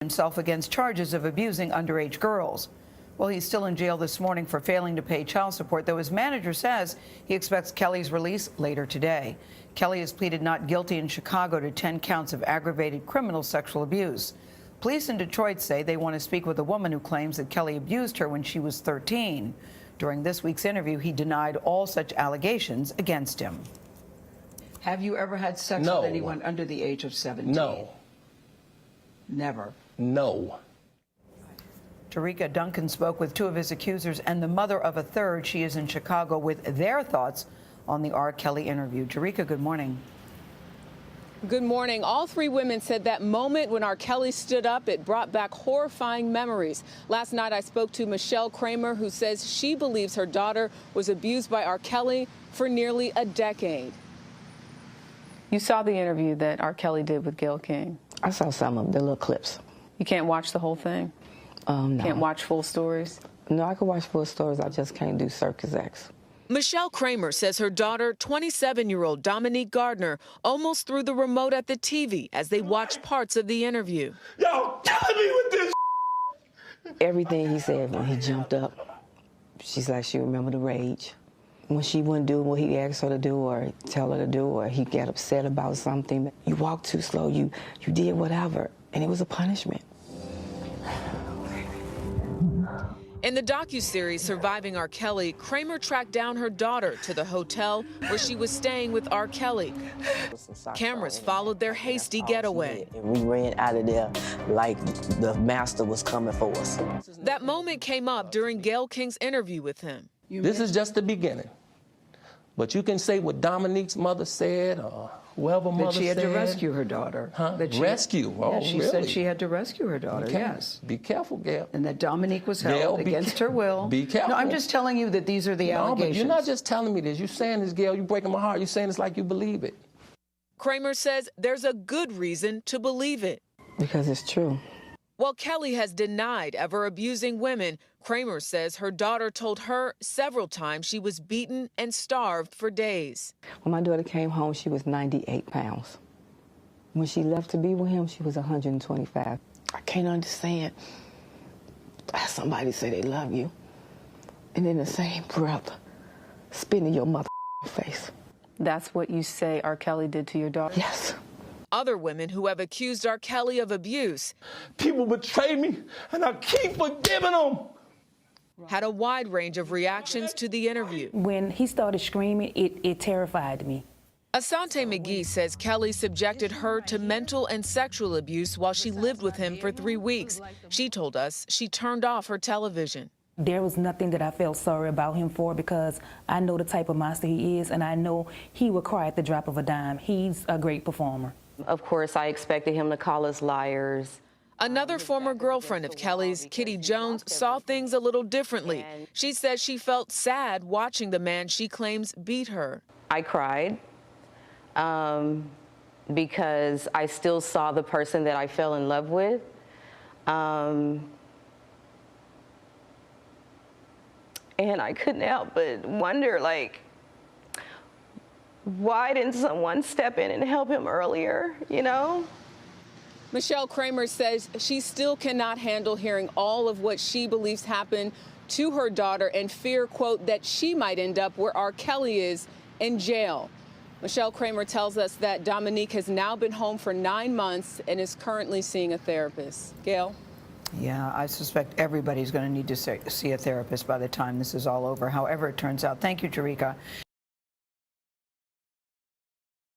himself against charges of abusing underage girls. Well, he's still in jail this morning for failing to pay child support, though his manager says he expects Kelly's release later today. Kelly has pleaded not guilty in Chicago to 10 counts of aggravated criminal sexual abuse. Police in Detroit say they want to speak with a woman who claims that Kelly abused her when she was 13. During this week's interview, he denied all such allegations against him. Have you ever had sex with anyone under the age of 17? No. Never? No. Tarika Duncan spoke with two of his accusers and the mother of a third. She is in Chicago with their thoughts on the R. Kelly interview. Tarika, good morning. Good morning. All three women said that moment when R. Kelly stood up, it brought back horrifying memories. Last night I spoke to Michelle Kramer, who says she believes her daughter was abused by R. Kelly for nearly a decade. You saw the interview that R. Kelly did with Gayle King. I saw some of the little clips. You can't watch the whole thing? No. Can't watch full stories? No, I can watch full stories. I just can't do circus acts. Michelle Kramer says her daughter, 27-year-old Dominique Gardner, almost threw the remote at the TV as they watched parts of the interview. Y'all killing me with this. Everything he said when he jumped up, she's like, she remembered the rage. When she wouldn't do what he asked her to do or tell her to do, or he got upset about something, you walked too slow, you did whatever, and it was a punishment. In the docuseries Surviving R. Kelly, Kramer tracked down her daughter to the hotel where she was staying with R. Kelly. Cameras followed their hasty getaway. And we ran out of there like the master was coming for us. That moment came up during Gayle King's interview with him. This is just the beginning. But you can say what Dominique's mother said, or whoever mother said. That she had to rescue her daughter. Huh? That she, rescue? Oh, yeah, she really? said she had to rescue her daughter, yes. Be careful, Gayle. And that Dominique was held against her will. Be careful. No, I'm just telling you that these are the allegations. But you're not just telling me this. You're saying this, Gayle. You're breaking my heart. You're saying this like you believe it. Kramer says there's a good reason to believe it. Because it's true. While Kelly has denied ever abusing women, Kramer says her daughter told her several times she was beaten and starved for days. When my daughter came home, she was 98 pounds. When she left to be with him, she was 125. I can't understand how somebody say they love you, and in the same breath, spit in your mother face. That's what you say R. Kelly did to your daughter? Yes. Other women who have accused R. Kelly of abuse. People betray me, and I keep forgiving them. Had a wide range of reactions to the interview. When he started screaming, it terrified me. Asante McGee says Kelly subjected her to mental and sexual abuse while she lived with him for 3 weeks. She told us she turned off her television. There was nothing that I felt sorry about him for, because I know the type of monster he is, and I know he would cry at the drop of a dime. He's a great performer. Of course, I expected him to call us liars. Another former girlfriend of Kelly's, Kitty Jones, saw things a little differently. She says she felt sad watching the man she claims beat her. I cried because I still saw the person that I fell in love with. And I couldn't help but wonder, like, why didn't someone step in and help him earlier, you know? Michelle Kramer says she still cannot handle hearing all of what she believes happened to her daughter and fear, quote, that she might end up where R. Kelly is, in jail. Michelle Kramer tells us that Dominique has now been home for 9 months and is currently seeing a therapist. Gayle? Yeah, I suspect everybody's going to need to see a therapist by the time this is all over, however it turns out. Thank you, Tarika.